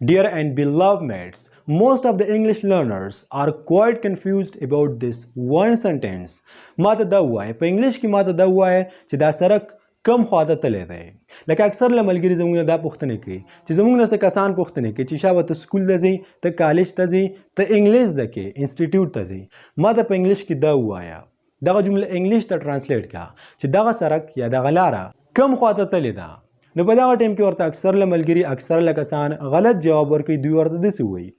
Dear and beloved mates, most of the English learners are quite confused about this one sentence. ما ته دا وایي په انګلیش کې ما ته دا وایي چې دا سړک کم خواته تللی دی. لکه اکثر له ملګري زموږ دا پوښتنه کوي چې زموږ نه څه کسان پوښتنه کوي چې شابه ته سکول ته ځې ته کالج ته ځې ته انګلیش زده کوې انسټیټیوټ ته ځې. ما ته په انګلیش کې دا ووایه دغه جمله انګلیش ته ټرانسلیټ کړه چې دغه سړک یا دغه لاره کم خواته تللی ده. نو په دغه ټایم کې ورته اکثر له ملګري اکثر له کسان غلط جواب ورکوي. دوی ورته داسې وایي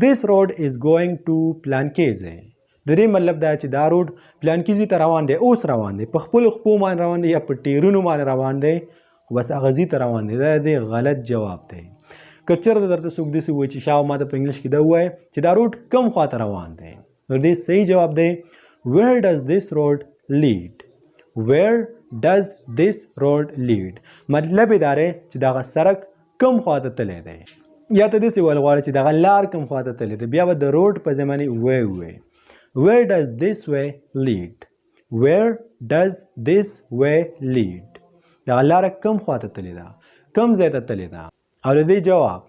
this road is going to پلانکې ځای. د دې مطلب دا چې دا روډ پلانکې ځای ته روان دی اوس روان دی په خپلو خپو باندې روان دی یا په ټیرونو باندې روان دی بس هغه ځای ته روان دی. دا د غلط جواب دی. که چېرته درته څوک داسې وایي چې شاو ما ته په انګلیش کې دا ووایه چې دا روډ کم خواته روان دی نو دې صحیح جواب دی where does this road lead. where does this road lead مطلب یې دا دی چې دغه سړک کم خواته تللی دی. یا ته داسې ویل غواړې چې دغه لار کم خواته تللی دی بیا به د روډ په ځای باندې وی ووایې where does this way lead. where does this way lead دغه لاره کم خواته تللی ده کم ځای ته تللی ده. او د دې جواب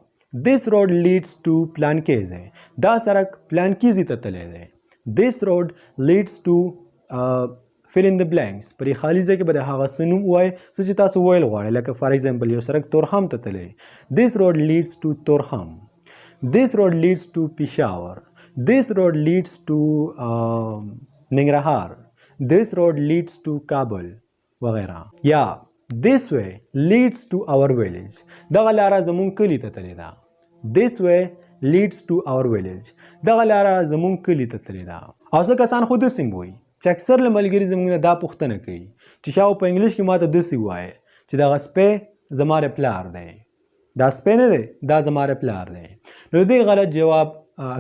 this road leads to پلانکې ځای. دا سړک پلانکې ځای ته تللی دی. this road leads to fill in the blanks. پرې خالي ځای کې به د هغه څه نوم ووایئ څه چې تاسو ویل غواړئ. لکه فار ایگزامپل یو سړک تورخم ته تللی this road leads to تورخم. this road leads to پېښور. this road leads to ننګرهار. this road leads to کابل وغیره. یا this way leads to our village. دغه لاره زموږ کلي ته تللی ده. this way leads to our village. دغه لاره زموږ کلي ته تللی ده. او څه کسان خو داسې وایي چې اکثر له ملګري زموږ نه دا پوښتنه کوي چې شاو په انګلیش کې ما ته داسې ووایه چې دغه سپی زما د پلار دی. دا سپی نه دی دا زما د پلار دی. نو دې غلط جواب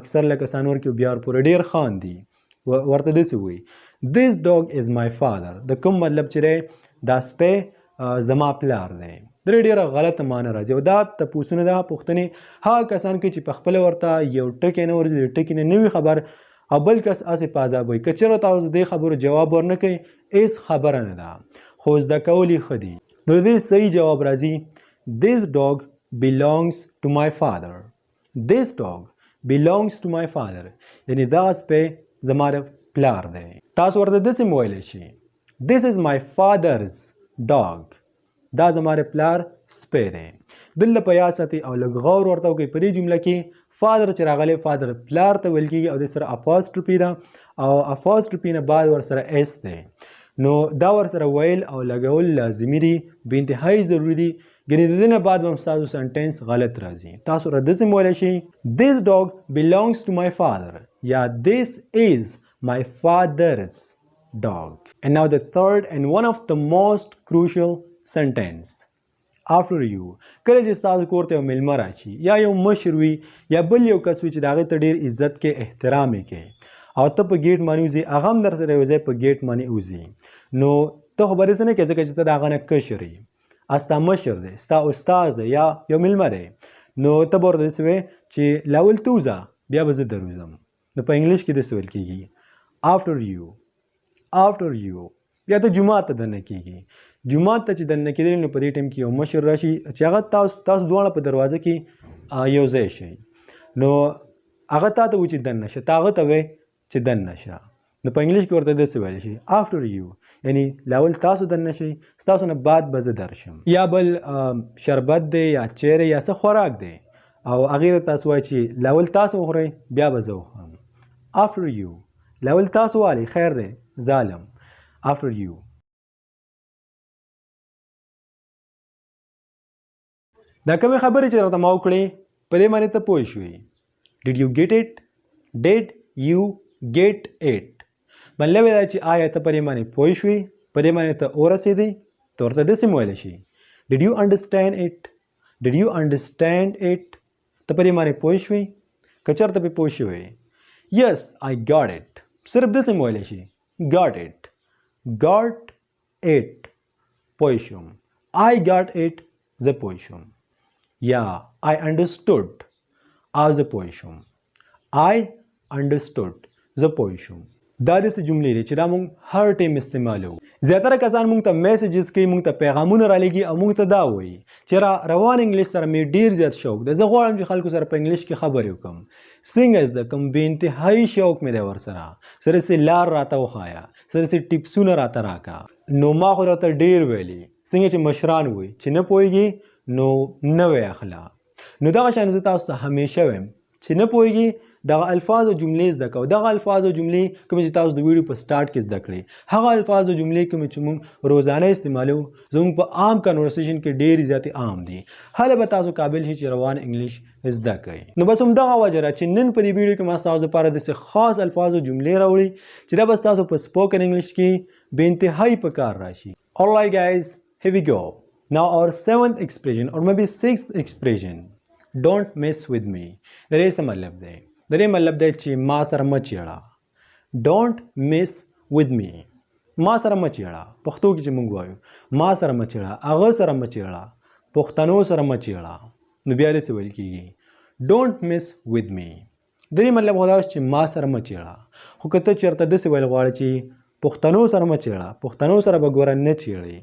اکثر له کسان ورکوي بیا ورپورې ډېر خاندي ورته داسې وایي this dog is my father. د کوم مطلب چې دی دا سپی زما پلار دی. درې ډېره غلطه معنی راځي. او دا تپوسونه دا پوښتنې هغه کسان کوي چې پخپله ورته یو ټکی نه ورځي د ټکي نه وي خبر او بل کس هسې په عذابوي. که چېرته تاسو د دې خبرو جواب ورنه کوئ هېڅ خبره نه ده خو زده کول یې ښه دي. نو د دې صحیح جواب راځي this dog belongs to my father. this dog belongs to my father یعنې دغه سپی زما د پلار دی. تاسو ورته داسې هم ویلی شي this is my father's dog. دا زما د پلار سپی دی. دلته په یاد ساتئ او لږ غور ورته وکړئ په دې جمله کې فادر چې راغلی فادر پلار ته ویل کېږي او د سره اپاسټروفي ده او اپاسټروفي نه بعد ورسره ایس دی. نو دا ورسره ویل او لګول لازمي دي بې انتهایي ضروري دي. ګنې د دې نه بعد به هم ستاسو سنټینس غلط راځي. تاسو ورته داسې هم ویلی شئ this dog belongs to my father یا this is my father's dog. And now the third and one of the most crucial sentence after you. کله چې ستاسو کور ته یو میلمه راشي یا یو مشر وي یا بل یو کس وي چې د هغې ته ډېر عزت کې احترام یې کوې او ته په ګیټ باندې وځې هغه هم در سره یو ځای په ګیټ باندې وځي نو ته خو به داسې نه کوې ځکه چې ته د هغه نه کشر یې ستا مشر دی ستا استاد دی یا یو میلمه دی نو ته به ورته داسې وایې چې لاول ته وځه بیا به زه در وځم. نو په انګلیش کې داسې ویل کېږي after you. بیا ته جومات ته دننه کېږي. جومات ته چې دننه کېدلی نو په دې ټایم کې یو مشر راشي چې هغه تاسو دواړه په دروازه کې یو ځای شئ نو هغه تا ته وایي چې دننه شه ته هغه ته وایې چې دننه شه. نو په انګلیش کې ورته داسې ویلی شي after you یعنی لاول تاسو دننه شئ ستاسو نه بعد به زه درشم. یا بل شربت دی یا چیرې یا څه خوراک دی او هغې ته تاسو وایي چې لاول تاسو وخورئ بیا به زه وخورم. after you لاول تاسو والئ خیر دی ظالم after you. دا کومې خبرې چې راته ما وکړې په دې باندې ته پوه شوې. did you get it مطلب یې دا چې آیا ته په دې باندې پوه شوې په دې باندې ته ورسېدې ته ورته داسې هم ویلی شي did you understand it ته په دې باندې پوه شوې که چېرته پرې پوه شوې yes I got it صرف داسې هم ویلی شي got it پوه شوم I got it زه پوه شوم. یا I understood زه پوه شوم زه پوه شوم. دا داسې جملې دي چې دا موږ هر ټایم استعمالوو. زیاتره کسان مونږ ته میسیجز کوي، مونږ ته پیغامونه رالېږي او مونږ ته دا وایي چې روان انګلیش سره مې ډېر زیات شوق دی، زه غواړم چې خلکو سره په انګلیش کې خبرې وکړم. څنګه زده کړم؟ بې انتهایي شوق مې دی ورسره، سرسې لار راته وښایه، سرسې ټیپسونه راته راکړه. نو ما خو راته ډېر ویلي، څنګه چې مشران وایي چې نه پوهېږي نو نه وی اخله. نو دغه شان زه تاسو ته همیشه وایم چې نه پوهېږي دغه الفاظ او جملې زده کوو. دغه الفاظ او جملې کومې چې تاسو د ویډیو په سټارټ کې زده کړئ، هغه الفاظ او جملې کومې چې موږ روزانه استعمالو زموږ په عام کنورسیشن کې ډېرې زیاتې عام دي. هله به تاسو قابل شئ چې روان انګلیش زده کړئ. نو بس همدغه وجه ده چې نن په دې ویډیو کې ما ستاسو لپاره داسې خاص الفاظ او جملې راوړي چې دا به ستاسو په سپوکن انګلیش کې بې انتهایي په کار راشي. Alright guys, here we go. Now our 7th expression or maybe 6th expression, don't mess with me. د دې څه مطلب دی؟ د دې مطلب دی چې ما سره مه چیړه. Don't mess with me. ما سره مه چیړه. پښتو کې چې موږ وایو ما سره مه چیړه، هغه سره مه چیړه، پښتنو سره مه چیړه. نو بیا داسې ویل کېږي don't mess with me. د دې مطلب خو دا چې ما سره مه چیړه. خو که ته چېرته داسې ویل غواړې چې پښتنو سره مه چیړه، پښتنو سره به ګوره نه چیړئ.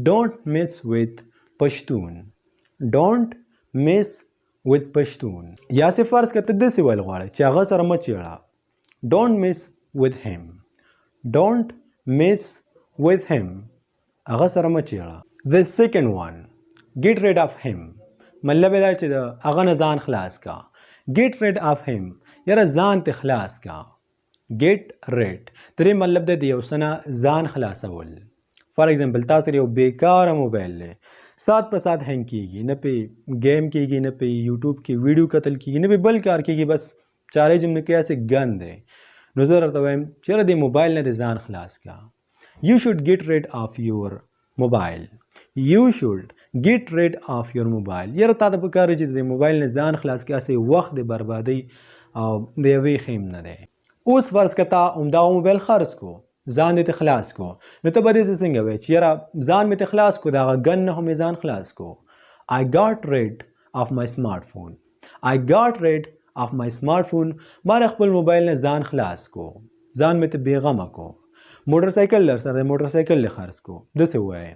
Don't mess with Pashtun. Don't mess with Pashtun. یا سې فرض که ته داسې ویل غواړې چې هغه سره مه چیړه. Don't mess with him. Don't mess with him. هغه سره مه چیړه. The second one, get rid of him. مطلب دا چې د هغه نه ځان خلاص کا. Get rid of him. یاره ځان ته خلاص کا. Get rid. درې مطلب دی د یو څه نه ځان خلاصول. فار ایگزامپل تاسو یو بیکاره موبایل دی، سات په سات هینګ کېږي، نه پې گیم کېږي، نه پې یوټیوب کې ویډیو کتل کېږي، نه پې بل کار کېږي، بس چارج هم نه کوي، هسې ګند دی. نو زه درته وایم چې یاره دې موبایل نه دې ځان خلاص کا. You should get rid of your mobile. You should get rid of your mobile. یاره تا ته پکار دی چې د موبایل نه ځان خلاص کړې، هسې وخت د بربادۍ او د یوې خیم نه دی. اوس فرض که تا همدغه موبایل خرڅ کو، ځان دې ته خلاص کو، نو ته به داسې څنګه وایې چې یاره ځان مې ته خلاص کو، د هغه ګن نه خو مې ځان خلاص کو. I got rid of my smartphone. I got rid of my smartphone. ما د خپل موبایل نه ځان خلاص کو، ځان مې ته بېغمه کو. موټر سایکل در سره دی، موټر سایکل دې خرڅ کو، داسې ووایې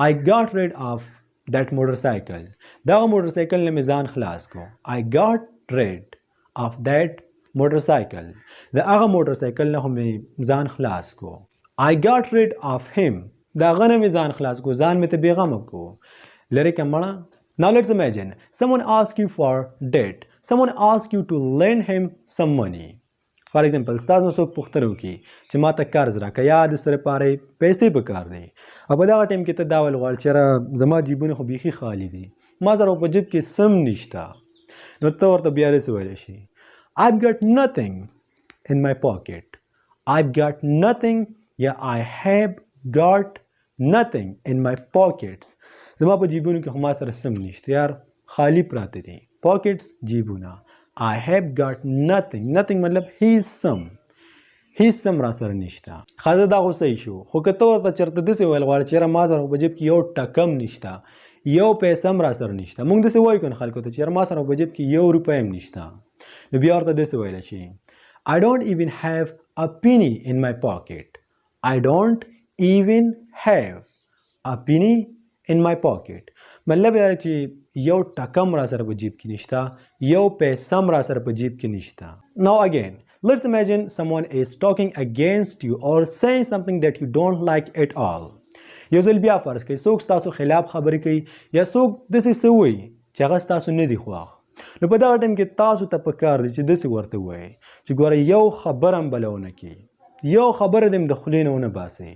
I got rid of that motorcycle. دغه موټر سایکل نه مې ځان خلاص کو. I got rid of that motorcycle. د هغه موټر سایکل نه خو مې ځان خلاص کو. I got rid of him. د هغه نه مې ځان خلاص کو، ځان مې ته بېغمه کو. لرې که مړه. Now let's imagine someone asks you for debt. Someone asks you to lend him some money. فار ایگزامپل ستاسو نه څوک پوښتنه وکړي چې ما ته قرض راکړه یا د سره پاره پیسې پکار دی، او په دغه ټایم کې ته دا ویل غواړې چې یاره زما جیبونه خو بیخي خالي دي، ما سره په جیب کې سم نشته. نو ته ورته بیا داسې ویلی شي I've got nothing in my pocket. I've got nothing. یا I have got nothing in my pockets. زما په جیبونو کې خو ما سره سم نشته، یار خالی پراته دي. Pockets جیبونه. I have got nothing. Nothing مطلب هیڅ سم، هیڅ سم را سره نشته. ښه دا خو صحیح شو. خو که ته ورته چېرته داسې ویل غواړې چې یاره ما سره په جیب کې یو ټکم نشته، یو پیسه هم را سره نشته، موږ داسې وایو که نه خلکو ته چې یاره ما سره په جیب کې یو روپۍ هم نشته، نو بیا ورته داسې ویلی شي I don't even have a penny in my pocket. I don't even have a penny in my pocket. مطلب دا چې یو ټکم را سره په جیب کې نشته، یو پیسه هم را سره په جیب کې نشته. Now again, let's imagine someone is talking against you or saying something that you don't like at all. یو ځل بیا فرض کړئ څوک ستاسو خلاف خبرې کوي یا څوک داسې څه وایي چې هغه ستاسو نه دي خوښ. نو په دغه ټایم کې تاسو ته پکار دی چې داسې ورته ووایئ چې ګوره یو خبره هم بله ونه کړي، یو خبره دې هم د خولې نه ونه باسئ،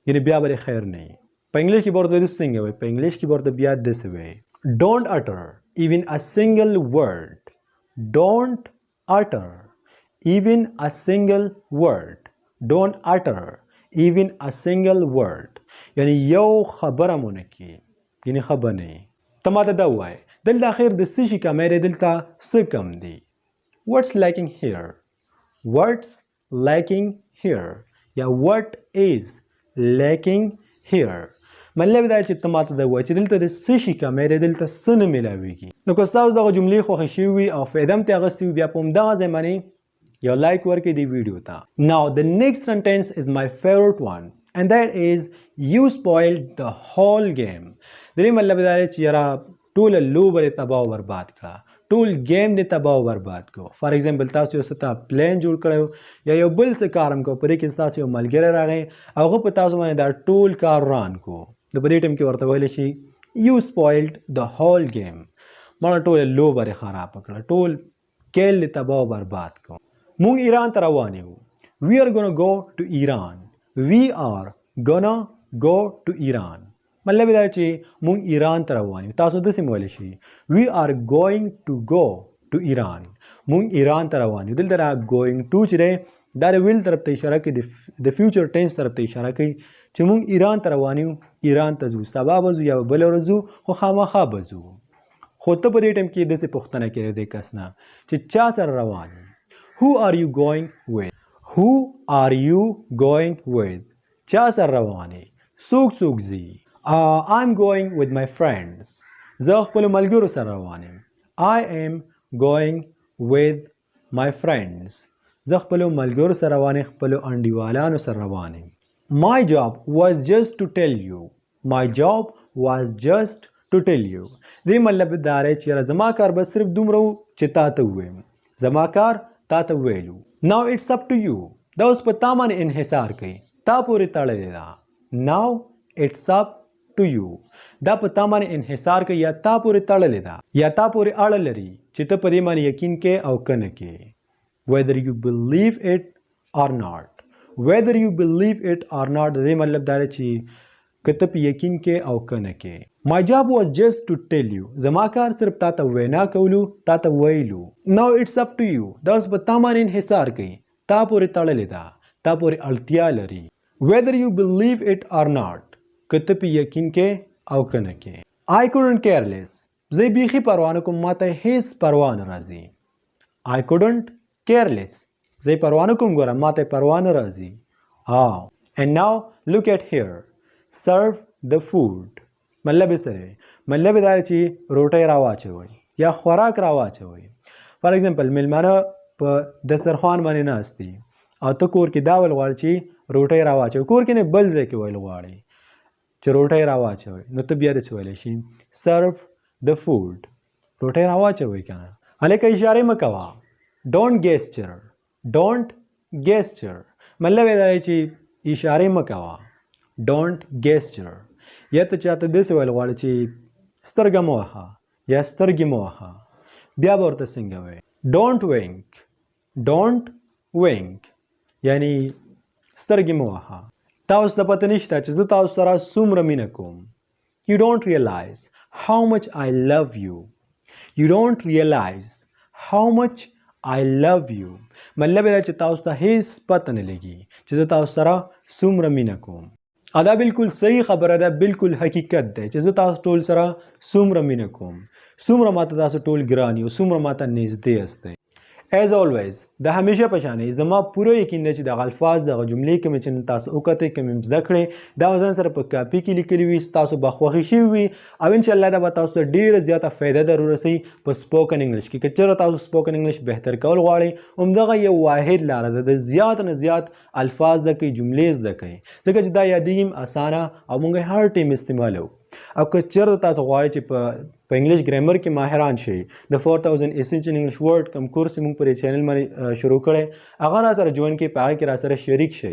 یعنې بیا به خیر نه وي. په انګلیش کې به ورته داسې څنګه وایي؟ په انګلیش کې به ورته بیا داسې وایي Don't utter even a single word. Don't utter even a single word. Don't utter even a single word. یعنی یو خبره مونه کی، یعنی خبر نه. ته ماته دا ووایه دلته اخر د څه شي کمی دی، دلته څه کم دی. What's lacking here? What's lacking here? یا what is lacking here? مطلب دا چې ته ماته دا ووایه چې دلته د څه شي کمی دی، دلته څه نه میلاویږي. نو که ستاسو دغه جملې خوښې شوي وي او فایده هم ترې اخیستې وي، بیا په همدغه ځای باندې یو لایک ورکړئ دې ویډیو ته. Now the next sentence is my favorite one. and that is you spoiled the whole game. درې مطلب دا دی چې یاره ټوله لوبه دې تباه او برباد کړه، ټول گیم دې تباه او برباد کړو. فار ایگزامپل تاسو یو څه ته پلان جوړ کړی یا یو بل څه کار هم کوو، په دې کې ستاسو یو ملګری راغی او هغه په تاسو باندې دا ټول کار ران کو، د په دې ټایم کې ورته ویلی شي you spoiled the whole game. مړه ټوله لوبه دې خرابه کړه، ټول کیل دې تباه او برباد کړو. موږ ایران ته روان یو. We are gonna go to Iran. We are gonna go to Iran. مطلب دا چې موږ ایران ته روان یو. تاسو داسې ویلی شي We are going to go to Iran. موږ ایران ته روان یو. دلته going to چې دی دا د ویل طرف ته اشاره کوي، د فیوچر ټینس طرف ته اشاره کوي چې موږ ایران ته روان یو، ایران ته ځو، سبا به ځو یا بله ورځ ځو، خو خامخا به ځو. خو ته په دې ټایم کې داسې پوښتنه کوې دې کس نه چې چا سره روان یو. Who are you going with? Who are you going with? چا سره روان یې؟ څوک څوک ځي؟ I'm going with my friends. زه خپلو ملګرو سره روان یم. I am going with my friends. زه خپلو ملګرو سره روان یم، خپلو انډیوالانو سره روان یم. My job was just to tell you. My job was just to tell you. دې مطلب دا دی چې زما کار به صرف دومره و چې تا ته ووایم، زما کار تا ته وویلو. Now it's up to you. دا اوس په تا باندې انحصار کوي، تا پورې تړلې ده. Now it's up to you. دا په تا باندې انحصار کوي یا تا پورې تړلې ده یا تا پورې اړه لري چې ته په دې باندې یقین کې او که نه کې. Whether you believe it or not. Whether you believe it or not د دې مطلب دا دی چې که ته په یقین کې او که نه کې. My job was just to tell you. زما کار صرف تا ته وینا کولو، تا ته ویلو. Now it's up to you. دا اوس په تا باندې انحصار کوي، تا پورې تړلې ده، تا پورې اړتیا لري. Whether you believe it or not. که ته په یقین کې او که نه کې. I couldn't care less. زه بیخي پروا نه کوم، ما ته هېڅ پروا نه راځي. I couldn't care less. زه پروا نه کوم، ګوره ما ته پروا نه راځي. And now look at here. Serve the food. مطلب یې سره مطلب دا چې روټۍ راواچوئ یا خوراک راواچوئ. فار ایگزامپل میلمانه په دسترخوان باندې ناست دي او ته کور کې دا ویل غواړې چې روټۍ راواچوئ، کور کې نه بل ځای کې ویل غواړې چې روټۍ راواچوئ، نو ته بیا داسې ویلی شي serve the food. روټۍ راواچوئ که نه. هلکه اشارې مه کوه. Don't gesture. Don't gesture. مطلب یې دا دی چې اشارې مه کوه. Don't gesture. یا ته چاته داسې ویل غواړې چې سترګه مه وهه یا سترګې مه وهه، بیا به ورته څنګه وایې؟ Don't wink. Don't wink. یعنی سترګې مه وهه. تاسو ته پته نشته چې زه تاسو سره څومره مینه کوم. You don't realize how much I love you. You don't realize how much I love you. مطلب دا چې تاسو ته هیڅ پته نه لګي چې زه تاسو سره څومره مینه کوم. دا بالکل صحیح خبره ده، بالکل حقیقت دی چې زه تاسو ټول سره څومره مینه کوم، څومره ماته تاسو ټول ګران یو، څومره ماته نږدې یاستئ. As always د همیشه په شانې زما پوره یقین دی چې دغه الفاظ دغه جملې کومې چې تاسو وکتئ، کومې زده کړې، دا ځان سره په کاپي کې لیکلي وي، ستاسو به خوښې شوي وي او انشاءالله دا به تاسو ته ډېره زیاته فایده در ورسوي په سپوکن انګلش کې. که چېرته تاسو سپوکن انګلش بهتر کول غواړئ، همدغه یو واحد لاره ده، د زیات نه زیات الفاظ زده کړئ، جملې زده کړئ، ځکه چې دا یادېږي اسانه او موږ هر ټیم استعمالوو. او که چېرته تاسو غواړئ چې په انګلش ګرایمر کې ماهران شئ، د 4000 اسنشل انګلش ورډ کم کورس چې موږ پر چینل باندې شروع کړی، هغه را سره جوین کړئ، په هغه کې را سره شریک شئ،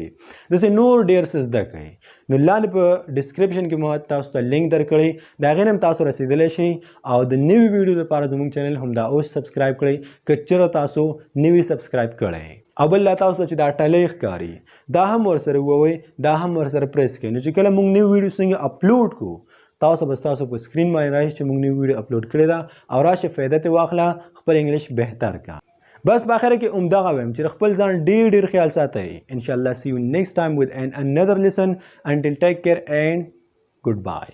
داسې نور ډېر څه زده کړئ. نو لاندې په ډسکرپشن کې ما تاسو ته لینک درکړی، د هغې نه هم تاسو رسېدلی شئ او د نوي ویډیو لپاره زموږ چینل همدا اوس سبسکرایب کړئ که چېرته تاسو نوي سبسکرایب کړی. او بل لا تاسو چې دا ټلی ښکاري دا هم ورسره ووایئ، دا هم ورسره پریس کړئ، نو چې کله موږ نوي ویډیو څنګه اپلوډ کړو تاسو به ستاسو په سکرین باندې راشي چې موږ نوی ویډیو اپلوډ کړې ده او راشه فایده ترې واخله، خپل انګلیش بهتر کا. بس په آخره کې همدغه وایم چې خپل ځان ډېر ډېر خیال ساتئ. انشاءالله see you next time with another lesson. Until take care and goodbye.